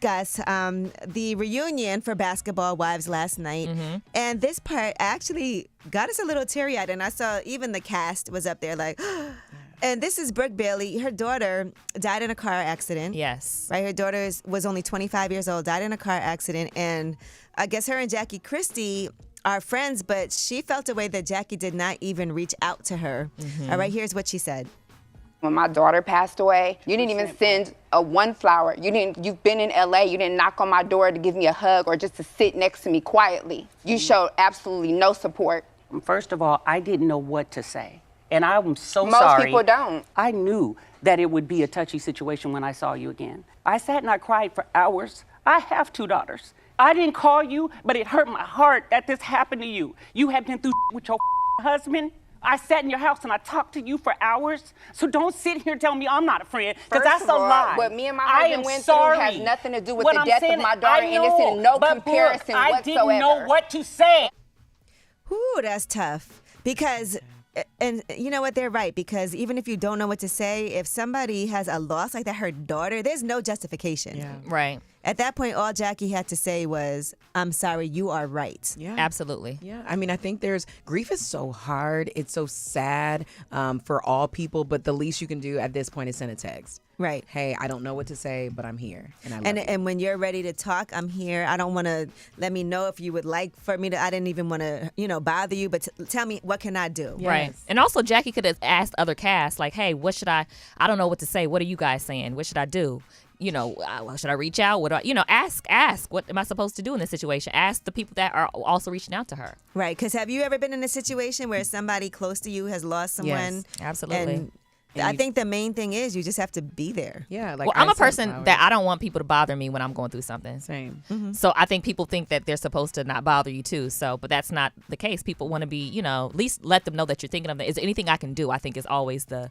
discuss the reunion for Basketball Wives last night. And this part actually got us a little teary-eyed. And I saw even the cast was up there like, and this is Brooke Bailey. Her daughter died in a car accident. Yes. Right? Her daughter was only 25 years old, died in a car accident. And I guess her and Jackie Christie are friends, but she felt a way that Jackie did not even reach out to her. All right, here's what she said. When my daughter passed away, you didn't even send one flower. You've been in LA, you didn't knock on my door to give me a hug or just to sit next to me quietly. You showed absolutely no support. First of all, I didn't know what to say. And I'm so Most sorry. people don't. I knew that it would be a touchy situation when I saw you again. I sat and I cried for hours. I have 2 daughters. I didn't call you, but it hurt my heart that this happened to you. You have been through with your husband. I sat in your house and I talked to you for hours. So don't sit here and tell me I'm not a friend, because that's a lie. What me and my husband went through has nothing to do with the death of my daughter, and it's in no comparison whatsoever. I didn't know what to say. Ooh, that's tough. Because, and you know what, they're right. Because even if you don't know what to say, if somebody has a loss like that, her daughter, there's no justification. Yeah. Right. At that point, all Jackie had to say was, I'm sorry, you are right. Yeah. Absolutely. Yeah. I mean, I think grief is so hard. It's so sad for all people. But the least you can do at this point is send a text. Right. Hey, I don't know what to say, but I'm here. And I love you. And when you're ready to talk, I'm here. I don't want to let me know if you would like for me to, I didn't even want to, bother you, but tell me, what can I do? Yes. Right. And also Jackie could have asked other casts, like, hey, what should I don't know what to say. What are you guys saying? What should I do? Should I reach out? What do I, ask, what am I supposed to do in this situation? Ask the people that are also reaching out to her. Right. Because have you ever been in a situation where somebody close to you has lost someone? Yes, absolutely. And I think the main thing is you just have to be there. Yeah. Well, I'm a person that I don't want people to bother me when I'm going through something. Same. Mm-hmm. So I think people think that they're supposed to not bother you too. So, but that's not the case. People want to be, at least let them know that you're thinking of them. Is there anything I can do? I think is always the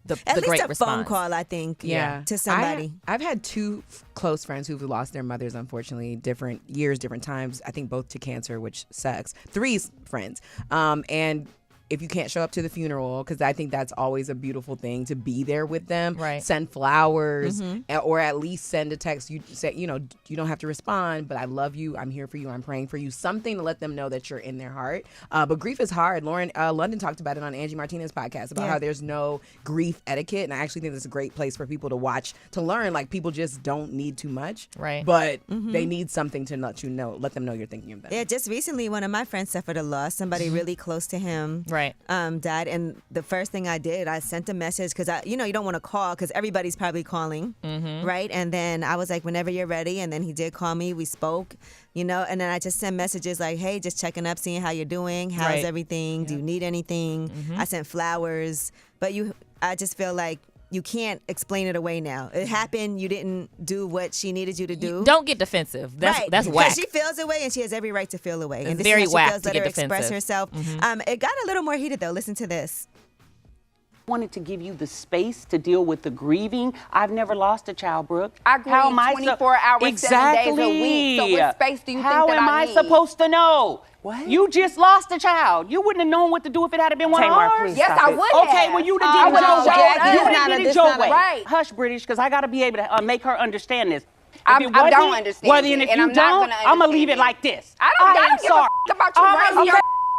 At least great a response. phone call, I think, to somebody. I've had 2 close friends who've lost their mothers, unfortunately, different years, different times. I think both to cancer, which sucks. 3 friends. And if you can't show up to the funeral, because I think that's always a beautiful thing, to be there with them. Right. Send flowers, or at least send a text. You say, you don't have to respond, but I love you. I'm here for you. I'm praying for you. Something to let them know that you're in their heart. But grief is hard. Lauren London talked about it on Angie Martinez's podcast about how there's no grief etiquette, and I actually think it's a great place for people to watch, to learn. Like, people just don't need too much, right? But they need something to let them know you're thinking of them. Yeah, just recently, one of my friends suffered a loss. Somebody really close to him. Right. Died, and the first thing I did, I sent a message because you don't want to call because everybody's probably calling, right? And then I was like, whenever you're ready, and then he did call me. We spoke, and then I just sent messages like, hey, just checking up, seeing how you're doing, how's everything, do you need anything? I sent flowers, but I just feel like you can't explain it away now. It happened. You didn't do what she needed you to do. Don't get defensive. That's whack. Because she feels away, and she has every right to feel away. It's and this very is how whack she feels. to Let get her defensive. express herself. It got a little more heated, though. Listen to this. Wanted to give you the space to deal with the grieving. I've never lost a child, Brooke. I grieve 24 hours, 7 days a week. So what space do you think that I need? How am I supposed to know? What? You just lost a child. You wouldn't have known what to do if it had been one of ours. Yes, I would have. Okay, well, you did I it would've your showed way. up. You did it your way. Right. Hush, British, because I got to be able to make her understand this. I don't understand it, And if and you I'm not don't, gonna I'm going to leave understand it like this. I don't give a about your rights. I'm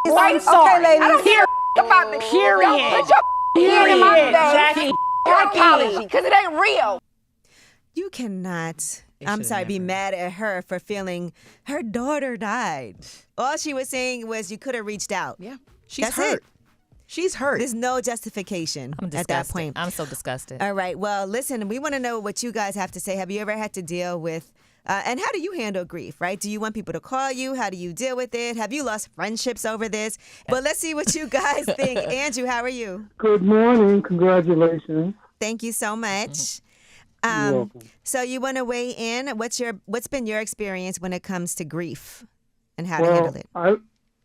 Your rights. sorry. Okay, ladies. I don't give a about the Period. Don't put your hand in my face. Jackie. Your apology, because it ain't real. You cannot, I'm sorry, be mad at her for feeling her daughter died. All she was saying was you could have reached out. Yeah. She's That's hurt. it. She's hurt. There's no justification I'm at that point. I'm so disgusted. All right. Well, listen, we want to know what you guys have to say. Have you ever had to deal with, and how do you handle grief, right? Do you want people to call you? How do you deal with it? Have you lost friendships over this? But let's see what you guys think. Andrew, how are you? Good morning. Congratulations. Thank you so much. You're welcome. So you want to weigh in? What's been your experience when it comes to grief and how to handle it?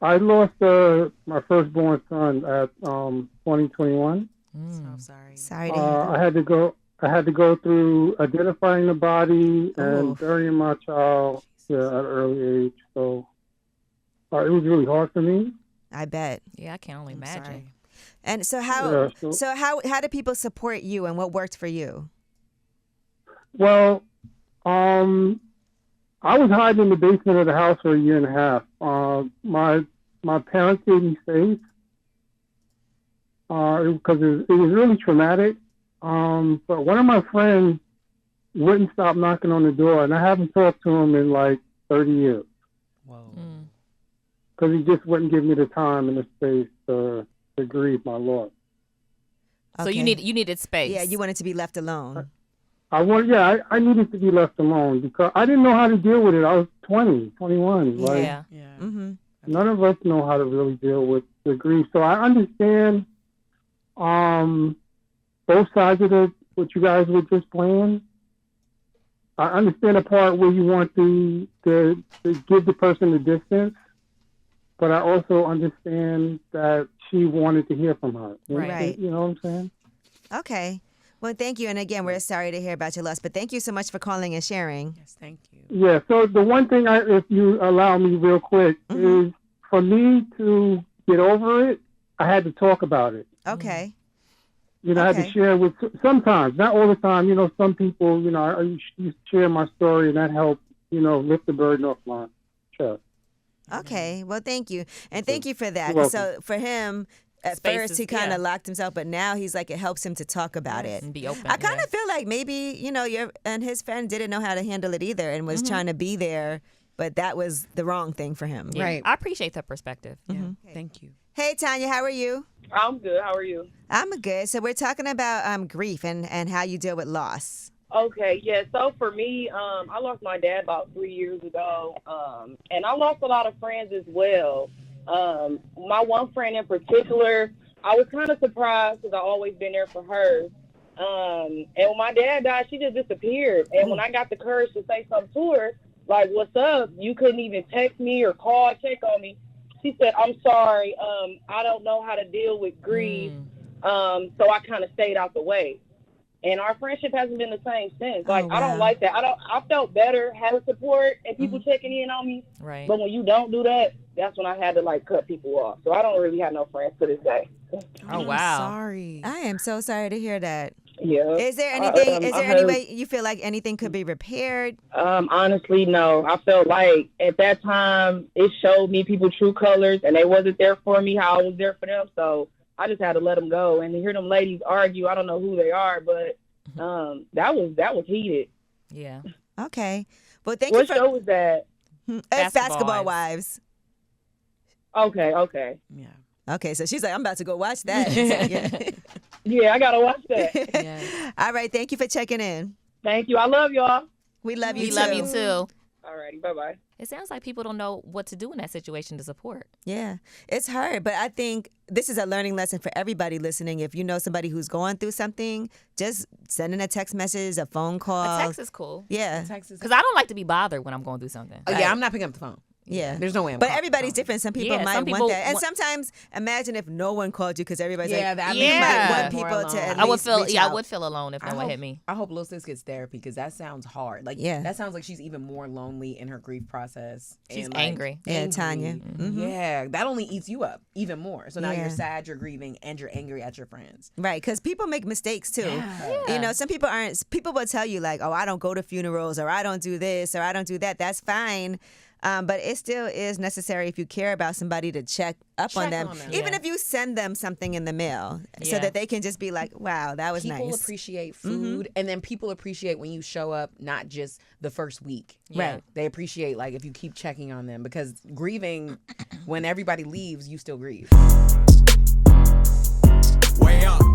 I lost my firstborn son at 2021. So sorry. Sorry to hear that. I had to go through identifying the body and burying my child at an early age. So it was really hard for me. I bet. Yeah, I can only imagine. Sorry. And so how Yeah, how do people support you, and what worked for you? Well, I was hiding in the basement of the house for a year and a half. My parents gave me space because it was really traumatic. But one of my friends wouldn't stop knocking on the door, and I haven't talked to him in like 30 years. Whoa. Because he just wouldn't give me the time and the space to grieve my loss. So you needed space. Yeah, you wanted to be left alone. I needed to be left alone because I didn't know how to deal with it. I was 20, 21. Like, Yeah. Mm-hmm. none of us know how to really deal with the grief. So I understand both sides of what you guys were just playing. I understand the part where you want to give the person the distance, but I also understand that she wanted to hear from her. Right. You know what I'm saying? Okay. Well, thank you. And again, we're sorry to hear about your loss, but thank you so much for calling and sharing. Yes, thank you. Yeah, so the one thing, if you allow me real quick, is for me to get over it, I had to talk about it. Okay. I had to share with, sometimes, not all the time, some people, I used to share my story, and that helped, lift the burden off my chest. Okay. Well, thank you. And thank you for that. You're So for him, at Spaces, first he kind of locked himself, but now he's like, it helps him to talk about it. And be open. I kind of feel like maybe, you and his friend didn't know how to handle it either and was trying to be there, but that was the wrong thing for him. Yeah. Right. I appreciate that perspective. Yeah. Thank you. Hey, Tanya, how are you? I'm good. How are you? I'm good. So we're talking about grief and how you deal with loss. Okay, yeah. So for me, I lost my dad about 3 years ago, and I lost a lot of friends as well. My one friend in particular, I was kind of surprised because I've always been there for her. And when my dad died, she just disappeared. And when I got the courage to say something to her, like, what's up? You couldn't even text me or call, check on me. She said, I'm sorry. I don't know how to deal with grief. So I kind of stayed out the way. And our friendship hasn't been the same since. Like, I don't like that. I felt better having support and people checking in on me. Right. But when you don't do that, that's when I had to, like, cut people off. So I don't really have no friends to this day. Oh, wow. Sorry. I am so sorry to hear that. Yeah. Is there anything, is there any way you feel like anything could be repaired? Honestly, no. I felt like at that time it showed me people's true colors and they wasn't there for me how I was there for them. So I just had to let them go. And to hear them ladies argue, I don't know who they are, but that was heated. Yeah. Okay. Well, thank What you for... show was that? It's Basketball Wives. Okay. Yeah. Okay, so she's like, I'm about to go watch that. Yeah, I got to watch that. Yeah. All right, thank you for checking in. Thank you. I love y'all. We love you We too. love you too. All righty. Bye-bye. It sounds like people don't know what to do in that situation to support. Yeah, it's hard, but I think this is a learning lesson for everybody listening. If you know somebody who's going through something, just sending a text message, a phone call. A text is cool. Yeah. Because I don't like to be bothered when I'm going through something. Oh, yeah, I'm not picking up the phone. Yeah. There's no way I'm But calling. everybody's different. Some people Yeah, might some want people that. And want- sometimes imagine if no one called you because everybody's Yeah, like, that you makes me Yeah. might feel want more people to alone. at I would least feel reach I out. would feel alone if no one hit me. I hope Little Sis gets therapy because that sounds hard. Like, Yeah. that sounds like she's even more lonely in her grief process. She's and, like, angry. Yeah, Tanya. Mm-hmm. Yeah, that only eats you up even more. So now Yeah. you're sad, you're grieving, and you're angry at your friends. Right, because people make mistakes too. Yeah. You know, some people aren't. People will tell you like, "Oh, I don't go to funerals, or I don't do this, or I don't do that." That's fine, but it still is necessary if you care about somebody to check up on Check them, on them. even Yeah. if you send them something in the mail, so Yeah. that they can just be like, "Wow, that was People nice." appreciate food, and then people appreciate when you show up, not just the first week. Yeah. Right. They appreciate like if you keep checking on them because grieving, when everybody leaves, you still grieve. Way up.